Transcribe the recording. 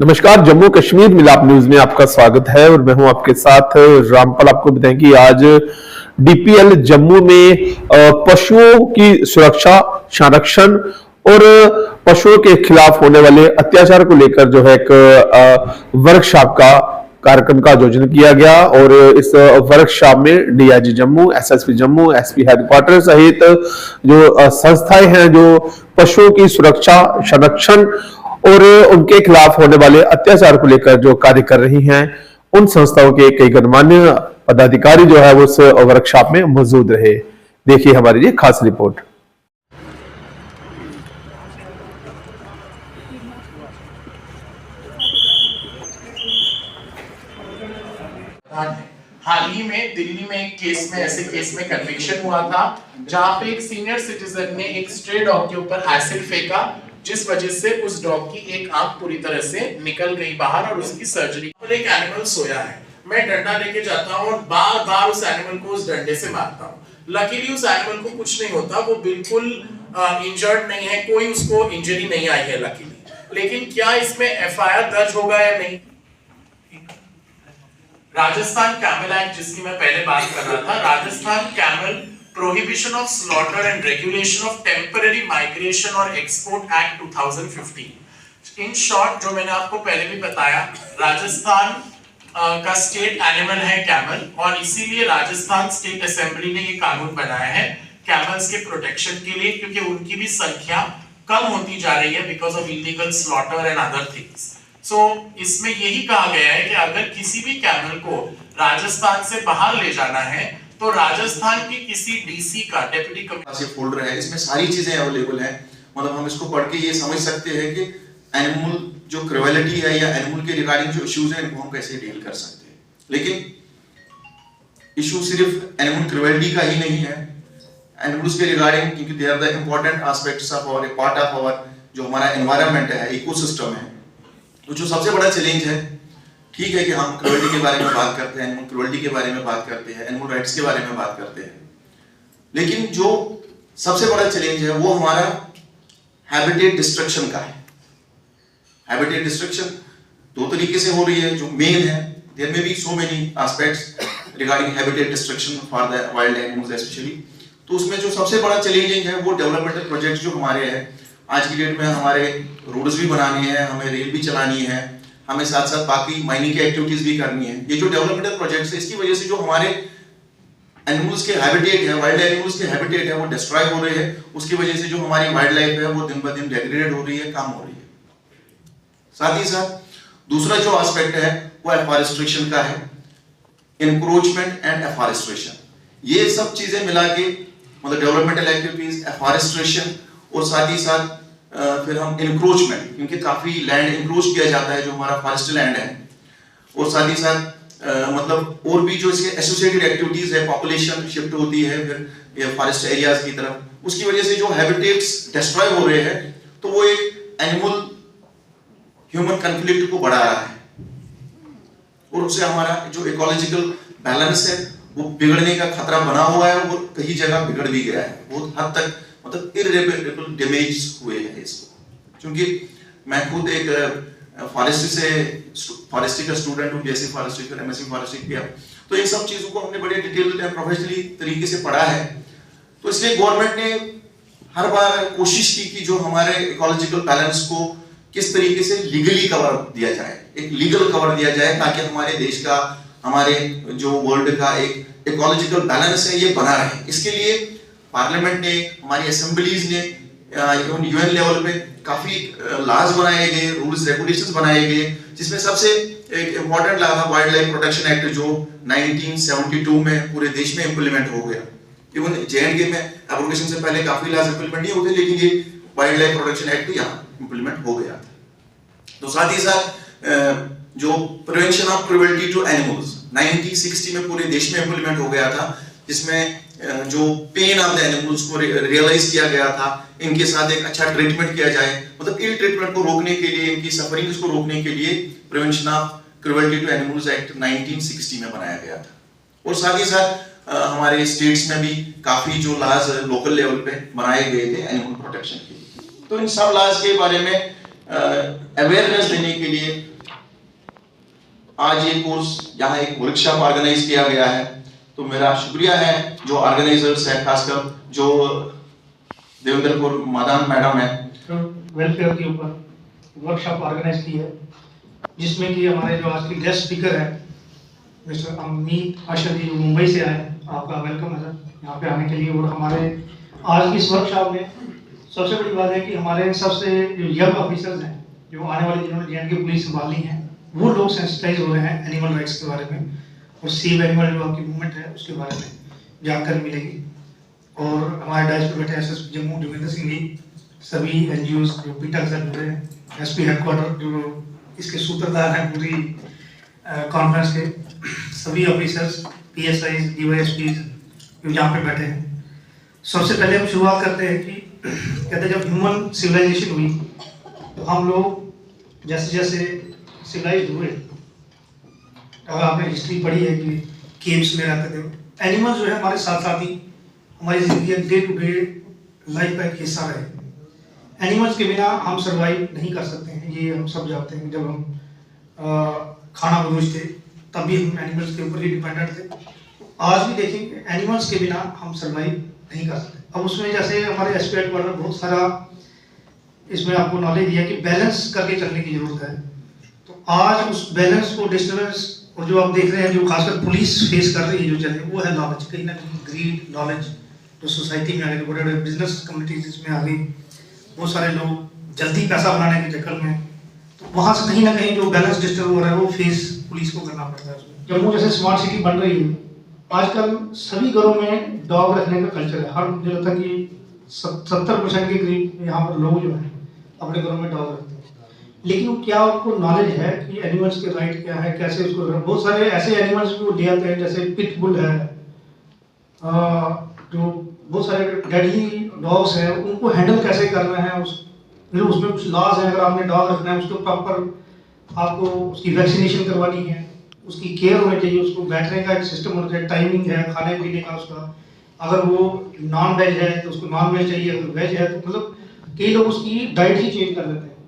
नमस्कार, जम्मू कश्मीर मिलाप न्यूज में आपका स्वागत है और मैं हूं आपके साथ रामपाल। आपको बताएं कि आज डीपीएल जम्मू में पशुओं की सुरक्षा, संरक्षण और पशुओं के खिलाफ होने वाले अत्याचार को लेकर जो है एक वर्कशॉप का कार्यक्रम का आयोजन किया गया और इस वर्कशॉप में DIG Jammu, SSP Jammu, SP headquarter सहित जो संस्थाएं हैं जो पशुओं की सुरक्षा, संरक्षण और उनके खिलाफ होने वाले अत्याचार को लेकर जो कार्य कर रही हैं, उन संस्थाओं के कई गणमान्य पदाधिकारी जो है वो उस वर्कशॉप में मौजूद रहे। देखिए हमारी ये खास रिपोर्ट। हाल ही में दिल्ली में एक केस में ऐसे केस में कन्विक्शन हुआ था जहां पे एक सीनियर सिटीजन ने एक स्ट्रे डॉग के ऊपर एसिड फेंका, जिस वजह से उस डॉग की एक आंख पूरी तरह से निकल गई बाहर और उसकी सर्जरी। एक एनिमल सोया है, मैं डंडा लेके जाता हूँ और बार बार उस एनिमल को उस डंडे से मारता हूँ। लकीली उस एनिमल को कुछ नहीं होता, वो बिल्कुल इंजर्ड नहीं है, कोई उसको इंजरी नहीं आई है लकीली। लेकिन क्या इसमें एफआईआर दर्ज होगा या नहीं? राजस्थान कैमल एक्ट, जिसकी मैं पहले बात कर रहा था, Rajasthan camel prohibition of slaughter and regulation of temporary migration और एक्सपोर्ट एक्ट 2015। इन शॉर्ट, जो मैंने आपको पहले भी बताया, राजस्थान का स्टेट एनिमल है कैमल और इसीलिए राजस्थान स्टेट असेंबली ने ये कानून बनाया है कैमल्स के प्रोटेक्शन के लिए, क्योंकि उनकी भी संख्या कम होती जा रही है because of illegal slaughter and other things. So इसमें यही कहा गया है कि अगर किसी भी कैमल को राजस्थान से बाहर ले जाना है तो राजस्थान की किसी डीसी का, डेप्यूटी कमिश्नर फोल्डर है, इसमें सारी चीजें अवेलेबल हैं। मतलब हम इसको पढ़ के ये समझ सकते हैं कि एनिमल जो क्रुएलिटी है या एनिमल के रिगार्डिंग जो इश्यूज हैं इनको हम कैसे डील कर सकते हैं। लेकिन इशू सिर्फ एनिमल क्रुएलिटी का ही नहीं है, एनिमल्स के रिगार्डिंग, क्योंकि they are the important aspects of our, part of our जो हमारा एनवायरनमेंट है, इकोसिस्टम है। तो जो सबसे बड़ा चैलेंज है, ठीक है कि हम क्रुएल्टी के बारे में बात करते हैं, एनिमल क्रुएल्टी के बारे में बात करते हैं, एनिमल राइट्स के बारे में बात करते हैं, लेकिन जो सबसे बड़ा चैलेंज है वो हमारा हैबिटेट डिस्ट्रक्शन का है। हैबिटेट डिस्ट्रक्शन दो तरीके से हो रही है, जो मेन है, there may be so many aspects regarding habitat destruction for the wild animals specially. तो उसमें जो सबसे बड़ा चैलेंजिंग है वो डेवलपमेंटल प्रोजेक्ट जो हमारे हैं। आज की डेट में हमारे रोड्स भी बनानी है, हमें रेल भी चलानी है, हमें साथ साथ बाकी माइनिंग की एक्टिविटीज भी करनी है। ये जो डेवलपमेंटल प्रोजेक्ट्स है, इसकी वजह से जो हमारे एनिमल्स के हैबिटेट है, वाइल्ड एनिमल्स के हैबिटेट है, वो डिस्ट्रॉय हो रहे हैं। उसकी वजह से जो हमारी वाइल्ड लाइफ है वो दिन ब दिन डिग्रेडेड हो रही है, कम हो रही है। साथ ही साथ दूसरा जो एस्पेक्ट है वो एफॉरेस्टेशन का है, एनक्रोचमेंट एंड एफॉरेस्टेशन। ये सब चीजें मिला के मतलब डेवलपमेंटल एक्टिविटीज, एफॉरेस्टेशन और साथ ही साथ फिर हम इंक्रोचमेंट, क्योंकि काफी लैंड इंक्रोच किया जाता है जो हमारा फॉरेस्ट लैंड है, और साथ ही साथ मतलब और भी जो इसके एसोसिएटेड एक्टिविटीज है, पॉपुलेशन शिफ्ट होती है फिर फॉरेस्ट एरियाज की तरफ, उसकी वजह से जो हैबिटेट्स डिस्ट्रॉय हो रहे हैं, तो वो एक एनिमल ह्यूमन कॉन्फ्लिक्ट को बढ़ा रहा है और उससे हमारा जो इकोलॉजिकल बैलेंस है वो बिगड़ने का खतरा बना हुआ है, वो कई जगह बिगड़ भी गया है, बहुत हद तक मतलब इररिपरेबल डैमेज हुए हैं इसको। क्योंकि मैं खुद एक फॉरेस्ट्री का स्टूडेंट हूँ, बीएससी फॉरेस्ट्री का, एमएससी फॉरेस्ट्री किया, तो इन सब चीजों को हमने बड़े डिटेल्ड एंड प्रोफेशनली तरीके से पढ़ा है। तो इसलिए गवर्नमेंट ने हर बार कोशिश की कि जो हमारे इकोलॉजिकल बैलेंस को किस तरीके से लीगली कवर दिया जाए, एक लीगल कवर दिया जाए, ताकि हमारे देश का, हमारे जो वर्ल्ड का एक इकोलॉजिकल बैलेंस है ये बना रहे। इसके लिए पार्लियामेंट ने, हमारी असेंबलीज ने, यूएन लेवल पे काफी लॉज बनाए गए, रूल्स रेगुलेशंस बनाए गए, जिसमें सबसे एक इम्पोर्टेंट लॉ था वाइल्ड लाइफ प्रोटेक्शन एक्ट, जो 1972 में पूरे देश में इंप्लीमेंट हो गया। इवन जेएंडके में एब्रोगेशन से पहले काफी लॉज इंप्लीमेंट नहीं होते, लेकिन ये वाइल्ड लाइफ प्रोटेक्शन एक्ट यहाँ इंप्लीमेंट हो गया था। तो साथ ही साथ जो prevention of cruelty to animals 1960 में पूरे देश में इंप्लीमेंट हो गया था, जिसमें जो पेन ऑफ द एनिमल्स को रियलाइज किया गया था, इनके साथ एक अच्छा ट्रीटमेंट किया जाए, मतलब इल ट्रीटमेंट को रोकने के लिए, इनकी सफरिंग्स को रोकने के लिए prevention of cruelty to animals act 1960 में बनाया गया था। और साथ ही साथ हमारे स्टेट्स में भी काफी जो लॉज लोकल लेवल पे बनाए गए थे एनिमल प्रोटेक्शन के। तो इन सब लॉज के बारे में अवेयरनेस देने के लिए आज ये कोर्स यहाँ एक वर्कशॉप ऑर्गेनाइज किया गया है। तो मेरा शुक्रिया है जो ऑर्गेनाइजर्स है, खासकर जो देवेंद्रपुर मादान मैडम है, वेलफेयर के ऊपर वर्कशॉप ऑर्गेनाइज की है, जिसमें कि हमारे जो आज के गेस्ट स्पीकर हैं मिस्टर अमित आशा जी, जो मुंबई से आए हैं। आपका वेलकम है सर यहाँ पे आने के लिए। और हमारे आज की इस वर्कशॉप में सबसे बड़ी बात है कि हमारे सबसे जो यंग ऑफिसर्स हैं, जो आने वाले जिन्होंने जे.एंड.के पुलिस संभालनी है, वो लोग सेंसिटाइज हो रहे हैं एनिमल राइट्स के बारे में, और सेव एनिमल जो आपकी मूवमेंट है उसके बारे में जानकारी मिलेगी। और हमारे डाइस पर बैठे एसएस जम्मू जोगिंदर सिंह जी, सभी एनजीओ जो पीटा से जुड़े हैं, एसपी हेडक्वार्टर जो इसके सूत्रधार हैं पूरी कॉन्फ्रेंस के, सभी ऑफिसर्स, पीएसआई, डीवाईएसपी जो यहाँ पे बैठे हैं। सबसे पहले हम शुरुआत करते हैं कि कहते हैं जब ह्यूमन सिविलाइजेशन हुई तो हम लोग जैसे जैसे सिविलाइज हुए, अगर आपने हिस्ट्री पढ़ी है कि केव्स में रहते थे, एनिमल्स जो है हमारे साथ साथ ही हमारी जिंदगी डे टू डे लाइफ का एक हिस्सा रहे। एनिमल्स के बिना हम सर्वाइव नहीं कर सकते हैं, ये हम सब जानते हैं। जब हम खाना बदोश थे तब भी हम एनिमल्स के ऊपर ही डिपेंडेंट थे। आज भी देखेंगे एनिमल्स के बिना हम सर्वाइव नहीं कर सकते। अब उसमें जैसे हमारे एसपी हेडक्वार्टर बहुत सारा इसमें आपको नॉलेज दिया कि बैलेंस करके चलने की जरूरत है। तो आज उस बैलेंस को डिस्टर्बेंस, और जो आप देख रहे हैं जो खासकर पुलिस फेस कर रही है जो चल रही है, वो है नॉलेज, कहीं ना कहीं ग्रीड नॉलेज जो सोसाइटी में आ गई, बड़े बड़े बिजनेस कम्युनिटीज इसमें आ गई, बहुत सारे लोग जल्दी पैसा बनाने के चक्कर में, तो वहाँ से कहीं ना कहीं जो बैलेंस डिस्टर्ब हो रहा है वो फेस पुलिस को करना पड़ता है। जम्मू जैसे स्मार्ट सिटी बन रही है, आजकल सभी घरों में डॉग रखने का कल्चर है। हर मुझे लगता है कि 70% के करीब यहाँ पर लोग जो हैं अपने घरों में डॉग रखते हैं, लेकिन क्या उनको नॉलेज है कि एनिमल्स के राइट क्या है, कैसे उसको। बहुत सारे ऐसे एनिमल्स भी वो ले आते हैं, जैसे पिट बुल है, जो बहुत सारे डेडली डॉग्स हैं, उनको हैंडल कैसे करना है, उसमें कुछ लॉज है। अगर आपने डॉग रखना है उसको प्रॉपर आपको उसकी वैक्सीनेशन करवानी है, उसकी केयर होनी चाहिए, उसको बैठने का एक सिस्टम होना चाहिए, टाइमिंग है खाने पीने का उसका। अगर वो नॉन वेज है तो उसको नॉन वेज चाहिए, अगर वेज है तो मतलब कई लोग उसकी डाइट ही चेंज कर देते हैं।